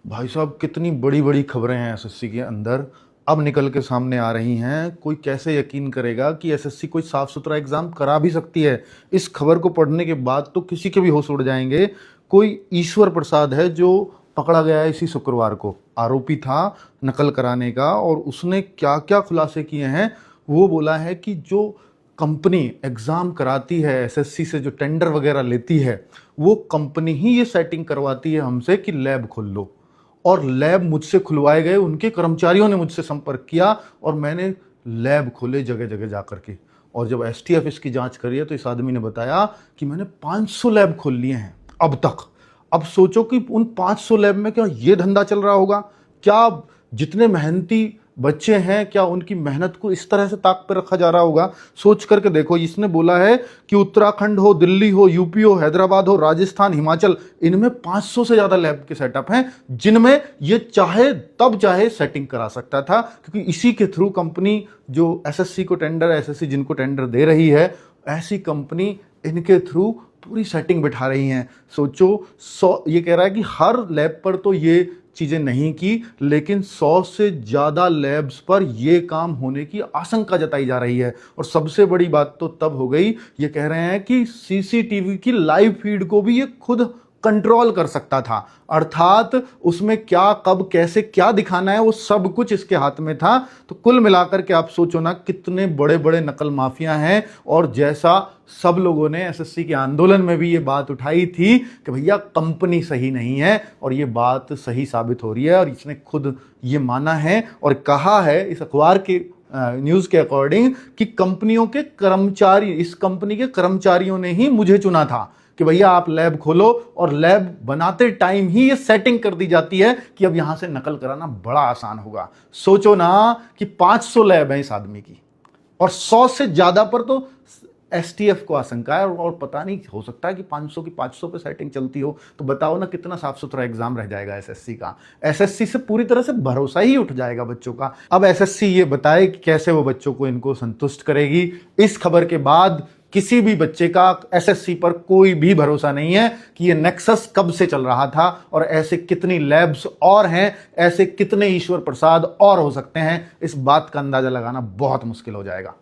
भाई साहब, कितनी बड़ी बड़ी खबरें हैं एसएससी के अंदर अब निकल के सामने आ रही हैं। कोई कैसे यकीन करेगा कि एसएससी कोई साफ सुथरा एग्जाम करा भी सकती है। इस खबर को पढ़ने के बाद तो किसी के भी होश उड़ जाएंगे। कोई ईश्वर प्रसाद है जो पकड़ा गया है इसी शुक्रवार को, आरोपी था नकल कराने का, और उसने क्या क्या खुलासे किए हैं। वो बोला है कि जो कंपनी एग्ज़ाम कराती है एसएससी से, जो टेंडर वगैरह लेती है, वो कंपनी ही ये सेटिंग करवाती है हमसे कि लैब खोल लो। और लैब मुझसे खुलवाए गए, उनके कर्मचारियों ने मुझसे संपर्क किया और मैंने लैब खोले जगह जगह जा करके। और जब एसटीएफ इसकी जांच करी है तो इस आदमी ने बताया कि मैंने 500 लैब खोल लिए हैं अब तक। अब सोचो कि उन 500 लैब में क्या ये धंधा चल रहा होगा? क्या जितने मेहनती बच्चे हैं, क्या उनकी मेहनत को इस तरह से ताक पर रखा जा रहा होगा? सोच करके देखो। इसने बोला है कि उत्तराखंड हो, दिल्ली हो, यूपी हो, हैदराबाद हो, राजस्थान, हिमाचल, इनमें 500 से ज़्यादा लैब के सेटअप हैं जिनमें ये चाहे तब चाहे सेटिंग करा सकता था, क्योंकि इसी के थ्रू कंपनी जो एसएससी को टेंडर, एसएससी जिनको टेंडर दे रही है, ऐसी कंपनी इनके थ्रू पूरी सेटिंग बिठा रही हैं। सोचो, 100, ये कह रहा है कि हर लैब पर तो ये चीज़ें नहीं की, लेकिन 100 से ज़्यादा लैब्स पर यह काम होने की आशंका जताई जा रही है। और सबसे बड़ी बात तो तब हो गई, ये कह रहे हैं कि सीसीटीवी की लाइव फीड को भी ये खुद कंट्रोल कर सकता था, अर्थात उसमें क्या, कब, कैसे, क्या दिखाना है, वो सब कुछ इसके हाथ में था। तो कुल मिलाकर के आप सोचो ना, कितने बड़े बड़े नकल माफिया हैं। और जैसा सब लोगों ने एसएससी के आंदोलन में भी ये बात उठाई थी कि भैया कंपनी सही नहीं है, और ये बात सही साबित हो रही है। और इसने खुद ये माना है और कहा है इस अखबार के न्यूज़ के अकॉर्डिंग कि कंपनियों के कर्मचारी, इस कंपनी के कर्मचारियों ने ही मुझे चुना था कि भैया आप लैब खोलो, और लैब बनाते टाइम ही ये सेटिंग कर दी जाती है कि अब यहां से नकल कराना बड़ा आसान होगा। सोचो ना कि 500 लैब है इस आदमी की, और 100 से ज्यादा पर तो एसटीएफ को आशंका है। और पता नहीं, हो सकता है कि 500 की 500 पे सेटिंग चलती हो। तो बताओ ना कितना साफ सुथरा एग्जाम रह जाएगा एसएससी का। एसएससी से पूरी तरह से भरोसा ही उठ जाएगा बच्चों का। अब एसएससी ये बताए कि कैसे वो बच्चों को इनको संतुष्ट करेगी। इस खबर के बाद किसी भी बच्चे का एसएससी पर कोई भी भरोसा नहीं है कि ये नेक्सस कब से चल रहा था, और ऐसे कितनी लैब्स और हैं, ऐसे कितने ईश्वर प्रसाद और हो सकते हैं। इस बात का अंदाजा लगाना बहुत मुश्किल हो जाएगा।